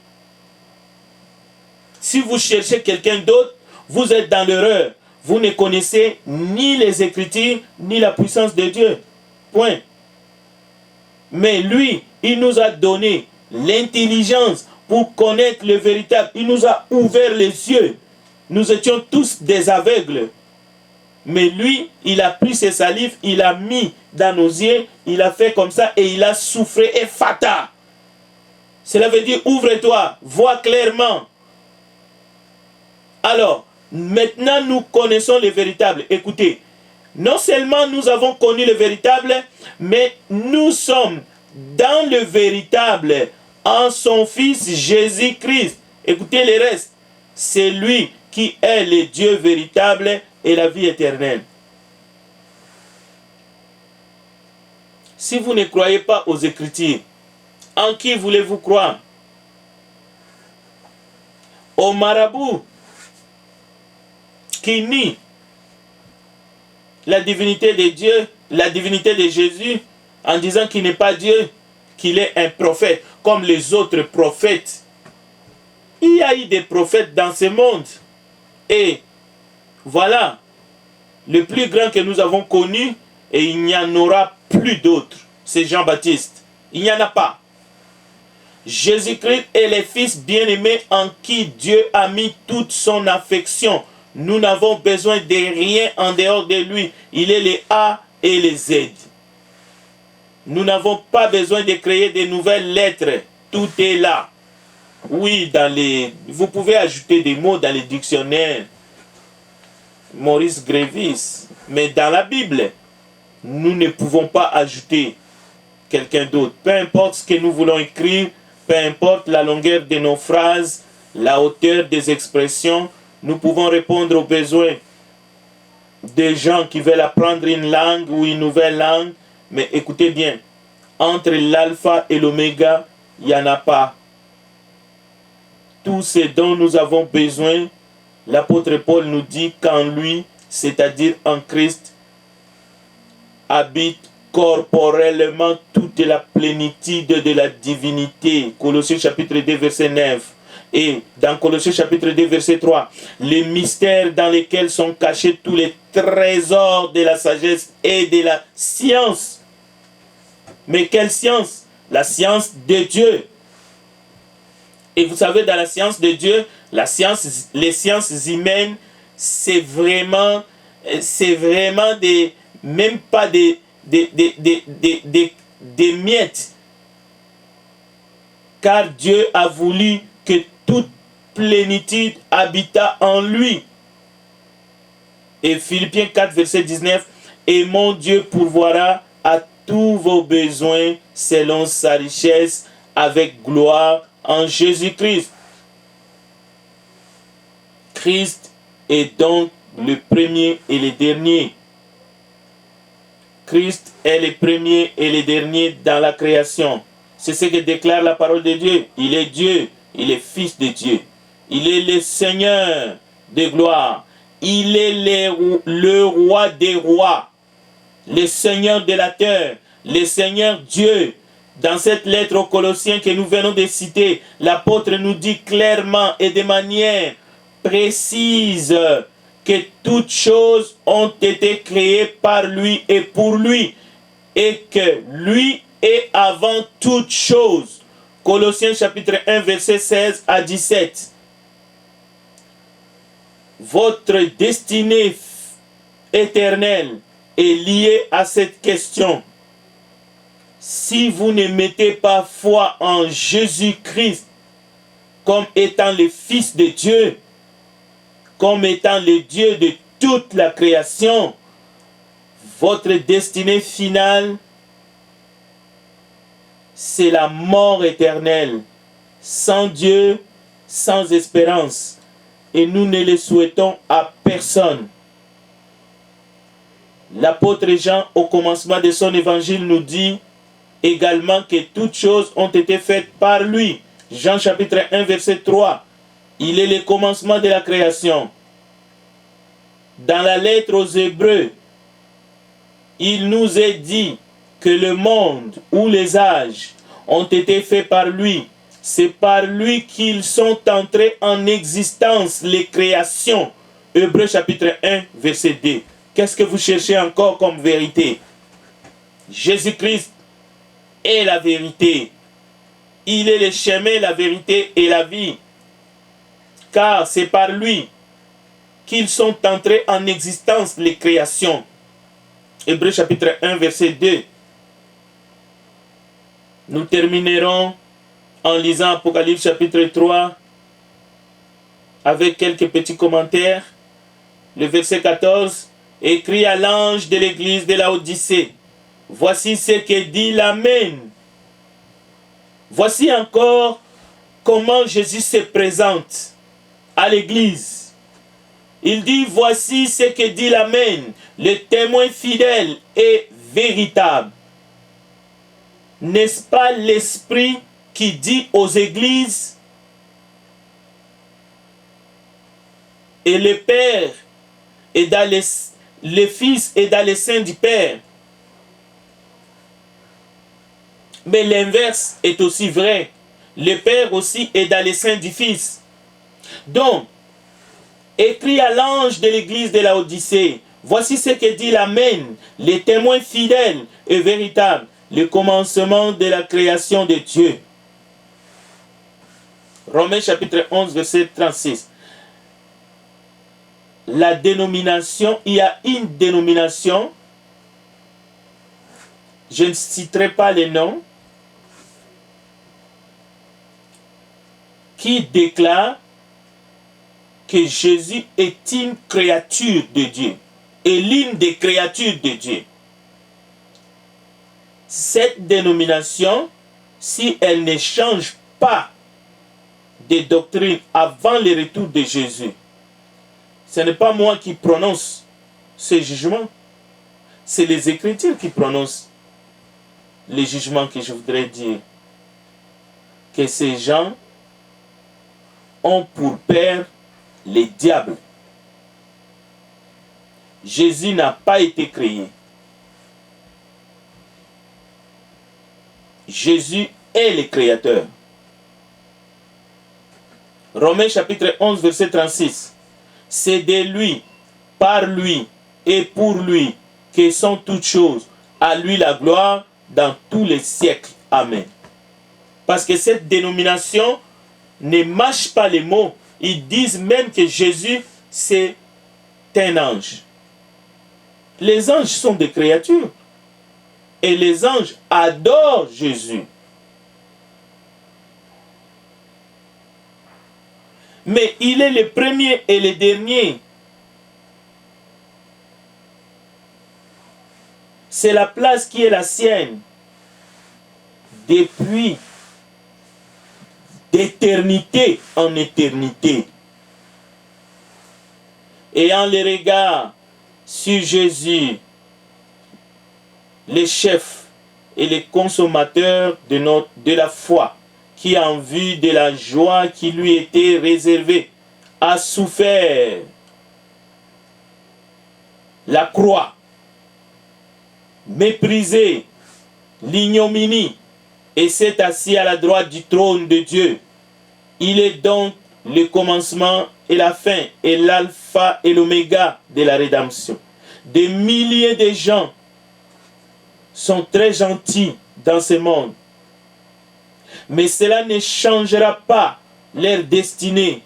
Si vous cherchez quelqu'un d'autre, vous êtes dans l'erreur. Vous ne connaissez ni les Écritures, ni la puissance de Dieu. Point. Mais lui, il nous a donné l'intelligence pour connaître le véritable. Il nous a ouvert les yeux. Nous étions tous des aveugles. Mais lui, il a pris ses salives, il a mis dans nos yeux, il a fait comme ça et il a soufflé et fata. Cela veut dire ouvre-toi, vois clairement. Alors, maintenant nous connaissons le véritable. Écoutez, non seulement nous avons connu le véritable, mais nous sommes dans le véritable en son Fils Jésus-Christ. Écoutez le reste. C'est lui qui est le Dieu véritable et la vie éternelle. Si vous ne croyez pas aux Écritures, en qui voulez-vous croire? Au marabout qui nie la divinité de Dieu, la divinité de Jésus, en disant qu'il n'est pas Dieu, qu'il est un prophète, comme les autres prophètes. Il y a eu des prophètes dans ce monde. Et voilà, le plus grand que nous avons connu, et il n'y en aura plus d'autres, c'est Jean-Baptiste. Il n'y en a pas. Jésus-Christ est le Fils bien-aimé en qui Dieu a mis toute son affection. Nous n'avons besoin de rien en dehors de lui. Il est les A et les Z. Nous n'avons pas besoin de créer de nouvelles lettres. Tout est là. Oui, vous pouvez ajouter des mots dans les dictionnaires. Maurice Grévis. Mais dans la Bible, nous ne pouvons pas ajouter quelqu'un d'autre. Peu importe ce que nous voulons écrire, peu importe la longueur de nos phrases, la hauteur des expressions, nous pouvons répondre aux besoins des gens qui veulent apprendre une langue ou une nouvelle langue. Mais écoutez bien, entre l'alpha et l'oméga, il n'y en a pas. Tout ce dont nous avons besoin, l'apôtre Paul nous dit qu'en lui, c'est-à-dire en Christ, habite corporellement toute la plénitude de la divinité. Colossiens chapitre 2, verset 9. Et dans Colossiens chapitre 2, verset 3, les mystères dans lesquels sont cachés tous les trésors de la sagesse et de la science. Mais quelle science? La science de Dieu. Et vous savez, dans la science de Dieu, les sciences humaines, c'est vraiment même pas des miettes. Car Dieu a voulu que toute plénitude habita en lui. Et Philippiens 4, verset 19, et mon Dieu pourvoira à tous vos besoins selon sa richesse avec gloire en Jésus-Christ. Christ est donc le premier et le dernier. Christ est le premier et le dernier dans la création. C'est ce que déclare la parole de Dieu. Il est Dieu, il est Fils de Dieu. Il est le Seigneur de gloire. Il est le roi des rois, le Seigneur de la terre, le Seigneur Dieu. Dans cette lettre aux Colossiens que nous venons de citer, l'apôtre nous dit clairement et de manière précise que toutes choses ont été créées par lui et pour lui, et que lui est avant toutes choses. Colossiens chapitre 1, verset 16 à 17. Votre destinée éternelle est liée à cette question. Si vous ne mettez pas foi en Jésus-Christ comme étant le Fils de Dieu, comme étant le Dieu de toute la création, votre destinée finale, c'est la mort éternelle, sans Dieu, sans espérance. Et nous ne le souhaitons à personne. L'apôtre Jean, au commencement de son évangile, nous dit également que toutes choses ont été faites par lui. Jean chapitre 1, verset 3. Il est le commencement de la création. Dans la lettre aux Hébreux, il nous est dit que le monde ou les âges ont été faits par lui. C'est par lui qu'ils sont entrés en existence, les créations. Hébreux chapitre 1, verset 2. Qu'est-ce que vous cherchez encore comme vérité? Jésus-Christ est la vérité. Il est le chemin, la vérité et la vie. Car c'est par lui qu'ils sont entrés en existence, les créations. Hébreux chapitre 1, verset 2. Nous terminerons en lisant Apocalypse chapitre 3 avec quelques petits commentaires. Le verset 14, écrit à l'ange de l'église de la Odyssée. Voici ce que dit l'Amen. Voici encore comment Jésus se présente à l'église. Il dit, voici ce que dit l'Amen, le témoin fidèle et véritable. N'est-ce pas l'Esprit qui dit aux églises, et le Père est dans le Fils est dans le sein du Père. Mais l'inverse est aussi vrai. Le Père aussi est dans le sein du Fils. Donc, écrit à l'ange de l'église de la Odyssée, voici ce que dit l'Amen, le témoin fidèle et véritable, le commencement de la création de Dieu. Romains chapitre 11, verset 36. La dénomination, il y a une dénomination, je ne citerai pas les noms, qui déclare que Jésus est une créature de Dieu et l'une des créatures de Dieu. Cette dénomination, si elle ne change pas de doctrine avant le retour de Jésus, ce n'est pas moi qui prononce ce jugement, c'est les Écritures qui prononcent les jugements que je voudrais dire. Que ces gens ont pour père les diables. Jésus n'a pas été créé. Jésus est le Créateur. Romains chapitre 11, verset 36. C'est de lui, par lui et pour lui que sont toutes choses. À lui la gloire dans tous les siècles. Amen. Parce que cette dénomination ne mâche pas les mots. Ils disent même que Jésus, c'est un ange. Les anges sont des créatures. Et les anges adorent Jésus. Mais il est le premier et le dernier. C'est la place qui est la sienne. Depuis d'éternité en éternité. Ayant le regard sur Jésus, le chef et le consommateur de la foi, qui en vue de la joie qui lui était réservée, a souffert la croix, méprisé l'ignominie, et s'est assis à la droite du trône de Dieu. Il est donc le commencement et la fin, et l'alpha et l'oméga de la rédemption. Des milliers de gens sont très gentils dans ce monde, mais cela ne changera pas leur destinée.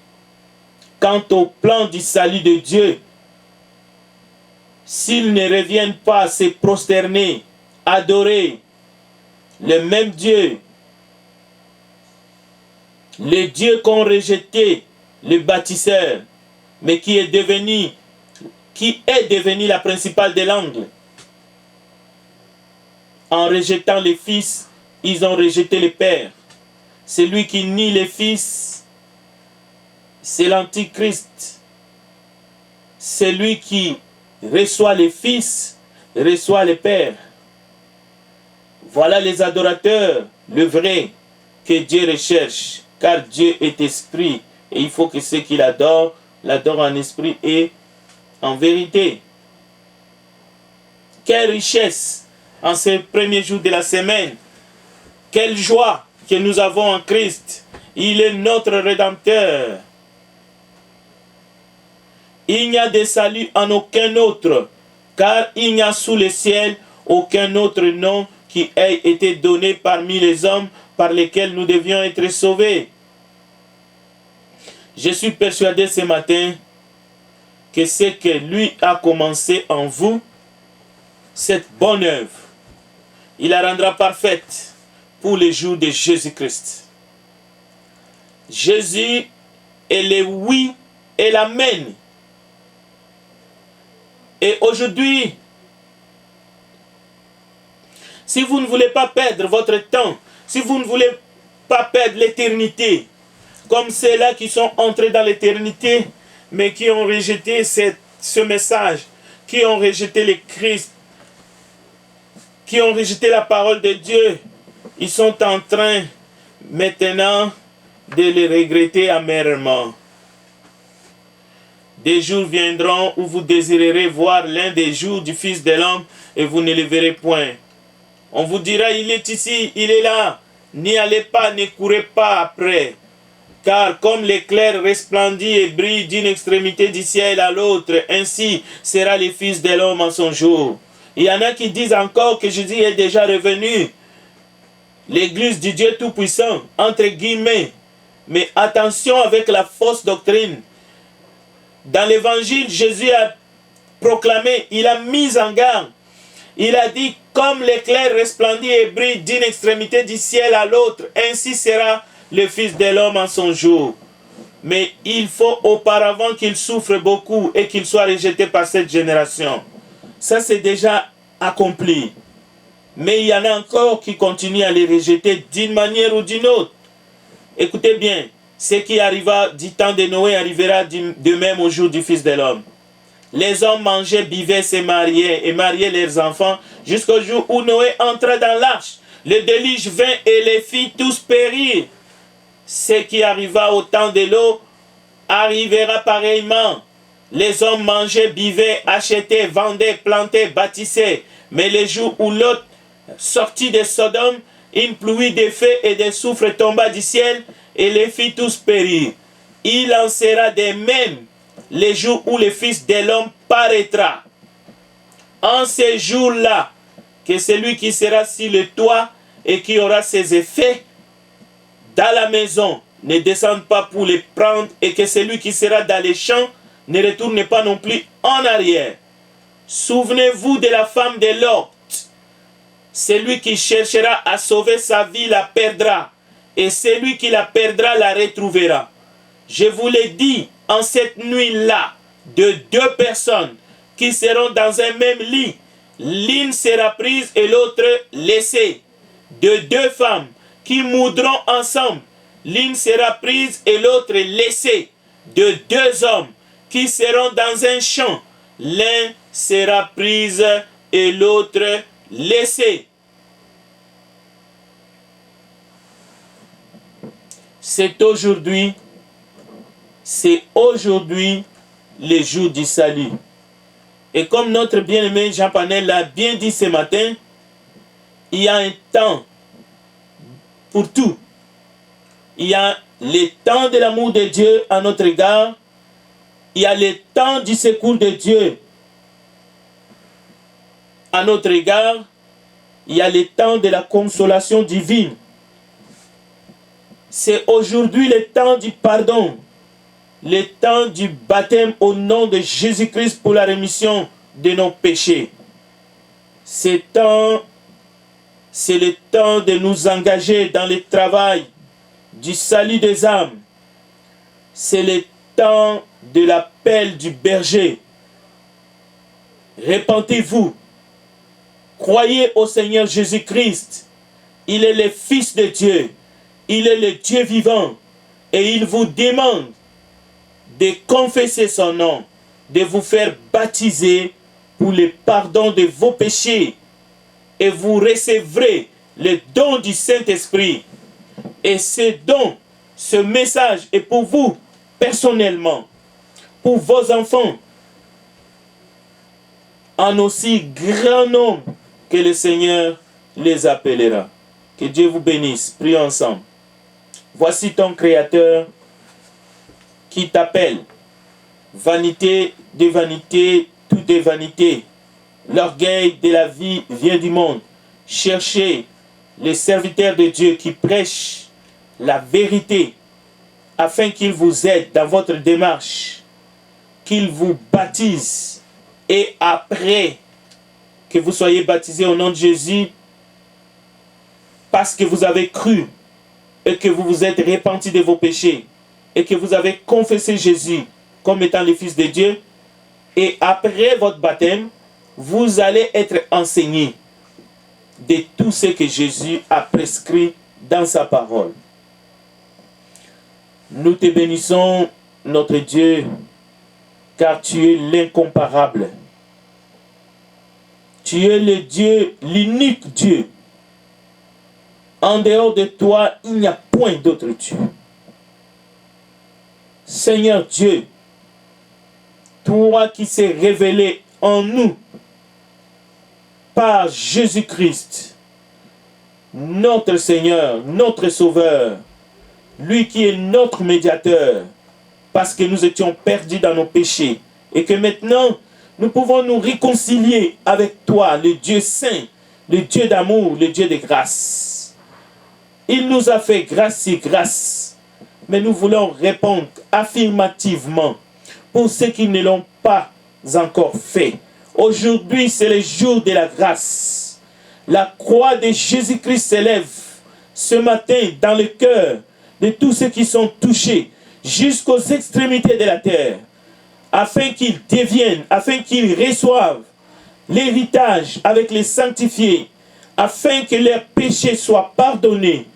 Quant au plan du salut de Dieu, s'ils ne reviennent pas à se prosterner, adorer le même Dieu, le Dieu qu'ont rejeté le bâtisseur, mais qui est devenu la principale des langues. En rejetant les fils, ils ont rejeté le Père. Celui qui nie les fils, c'est l'Antichrist. Celui qui reçoit les fils, reçoit le Père. Voilà les adorateurs, le vrai, que Dieu recherche, car Dieu est esprit, et il faut que ceux qui l'adorent en esprit et en vérité. Quelle richesse en ces premiers jours de la semaine. Quelle joie que nous avons en Christ. Il est notre Rédempteur. Il n'y a de salut en aucun autre, car il n'y a sous le ciel aucun autre nom qui ait été donné parmi les hommes par lesquels nous devions être sauvés. Je suis persuadé ce matin que ce que lui a commencé en vous, cette bonne œuvre, il la rendra parfaite pour les jours de Jésus-Christ. Jésus est le oui et l'amen. Et aujourd'hui, si vous ne voulez pas perdre votre temps, si vous ne voulez pas perdre l'éternité, comme ceux-là qui sont entrés dans l'éternité, mais qui ont rejeté ce message, qui ont rejeté le Christ, qui ont rejeté la parole de Dieu, ils sont en train maintenant de les regretter amèrement. Des jours viendront où vous désirerez voir l'un des jours du Fils de l'homme et vous ne le verrez point. On vous dira, il est ici, il est là. N'y allez pas, ne courez pas après. Car comme l'éclair resplendit et brille d'une extrémité du ciel à l'autre, ainsi sera le Fils de l'homme en son jour. Il y en a qui disent encore que Jésus est déjà revenu. L'église du Dieu Tout-Puissant, entre guillemets. Mais attention avec la fausse doctrine. Dans l'évangile, Jésus a proclamé, il a mis en garde. Il a dit, comme l'éclair resplendit et brille d'une extrémité du ciel à l'autre, ainsi sera le Fils de l'homme en son jour. Mais il faut auparavant qu'il souffre beaucoup et qu'il soit rejeté par cette génération. Ça, c'est déjà accompli. Mais il y en a encore qui continuent à les rejeter d'une manière ou d'une autre. Écoutez bien, ce qui arriva du temps de Noé arrivera de même au jour du Fils de l'homme. Les hommes mangeaient, buvaient, se mariaient et mariaient leurs enfants jusqu'au jour où Noé entra dans l'arche. Le déluge vint et les fit tous périr. Ce qui arriva au temps de l'eau arrivera pareillement. Les hommes mangeaient, buvaient, achetaient, vendaient, plantaient, bâtissaient. Mais le jour où Lot sortit de Sodome, une pluie de feu et de soufre tomba du ciel et les fit tous périr. Il en sera de même les jours où le Fils de l'homme paraîtra. En ces jours-là, que celui qui sera sur le toit et qui aura ses effets dans la maison ne descende pas pour les prendre, et que celui qui sera dans les champs ne retourne pas non plus en arrière. Souvenez-vous de la femme de Lot. Celui qui cherchera à sauver sa vie la perdra, et celui qui la perdra la retrouvera. Je vous l'ai dit, en cette nuit-là, de deux personnes qui seront dans un même lit, l'une sera prise et l'autre laissée. De deux femmes qui moudront ensemble, l'une sera prise et l'autre laissée. De deux hommes qui seront dans un champ, l'un sera prise et l'autre laissé. C'est aujourd'hui le jour du salut. Et comme notre bien-aimé Jean Panel l'a bien dit ce matin, il y a un temps pour tout. Il y a le temps de l'amour de Dieu à notre égard. Il y a le temps du secours de Dieu à notre égard. Il y a le temps de la consolation divine. C'est aujourd'hui le temps du pardon, le temps du baptême au nom de Jésus-Christ pour la rémission de nos péchés. C'est le temps de nous engager dans le travail du salut des âmes. C'est le temps de l'appel du berger. Repentez-vous. Croyez au Seigneur Jésus-Christ. Il est le Fils de Dieu. Il est le Dieu vivant. Et il vous demande de confesser son nom, de vous faire baptiser pour le pardon de vos péchés. Et vous recevrez le don du Saint-Esprit. Et ce don, ce message est pour vous personnellement, pour vos enfants, en aussi grand nombre que le Seigneur les appellera. Que Dieu vous bénisse. Prions ensemble. Voici ton Créateur qui t'appelle. Vanité de vanité, tout est vanité. L'orgueil de la vie vient du monde. Cherchez les serviteurs de Dieu qui prêchent la vérité afin qu'ils vous aident dans votre démarche, qu'ils vous baptisent, et après que vous soyez baptisés au nom de Jésus, parce que vous avez cru et que vous vous êtes repentis de vos péchés et que vous avez confessé Jésus comme étant le Fils de Dieu, et après votre baptême, vous allez être enseignés de tout ce que Jésus a prescrit dans sa parole. Nous te bénissons, notre Dieu, car tu es l'incomparable. Tu es le Dieu, l'unique Dieu. En dehors de toi, il n'y a point d'autre Dieu. Seigneur Dieu, toi qui s'es révélé en nous par Jésus-Christ, notre Seigneur, notre Sauveur, lui qui est notre médiateur, parce que nous étions perdus dans nos péchés, et que maintenant, nous pouvons nous réconcilier avec toi, le Dieu saint, le Dieu d'amour, le Dieu de grâce. Il nous a fait grâce sur grâce, mais nous voulons répondre affirmativement pour ceux qui ne l'ont pas encore fait. Aujourd'hui, c'est le jour de la grâce. La croix de Jésus-Christ s'élève ce matin dans le cœur de tous ceux qui sont touchés jusqu'aux extrémités de la terre, afin qu'ils deviennent, afin qu'ils reçoivent l'héritage avec les sanctifiés, afin que leurs péchés soient pardonnés.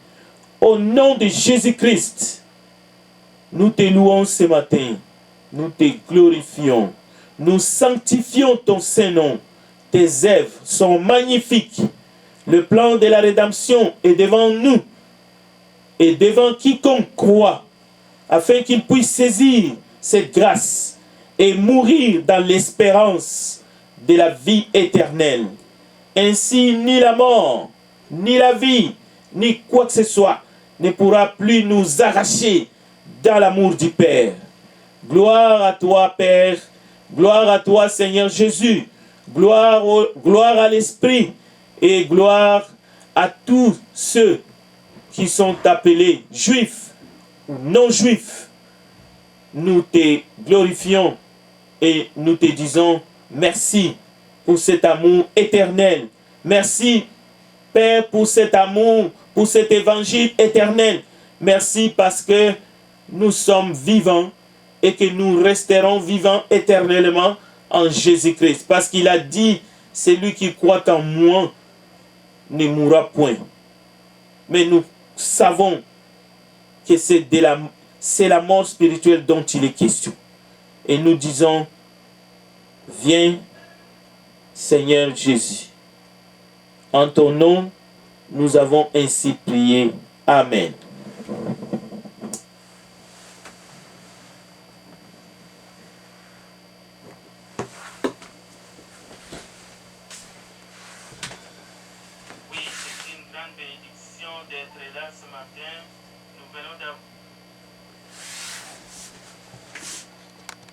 Au nom de Jésus-Christ, nous te louons ce matin, nous te glorifions, nous sanctifions ton Saint-Nom. Tes œuvres sont magnifiques. Le plan de la rédemption est devant nous et devant quiconque croit, afin qu'il puisse saisir cette grâce et mourir dans l'espérance de la vie éternelle. Ainsi, ni la mort, ni la vie, ni quoi que ce soit ne pourra plus nous arracher dans l'amour du Père. Gloire à toi, Père. Gloire à toi, Seigneur Jésus. Gloire à l'Esprit. Et gloire à tous ceux qui sont appelés juifs ou non juifs. Nous te glorifions et nous te disons merci pour cet amour éternel. Merci, Père, pour cet amour, pour cet évangile éternel. Merci parce que nous sommes vivants et que nous resterons vivants éternellement en Jésus-Christ. Parce qu'il a dit, celui qui croit en moi ne mourra point. Mais nous savons que c'est la mort spirituelle dont il est question. Et nous disons, viens, Seigneur Jésus. En ton nom, nous avons ainsi prié. Amen.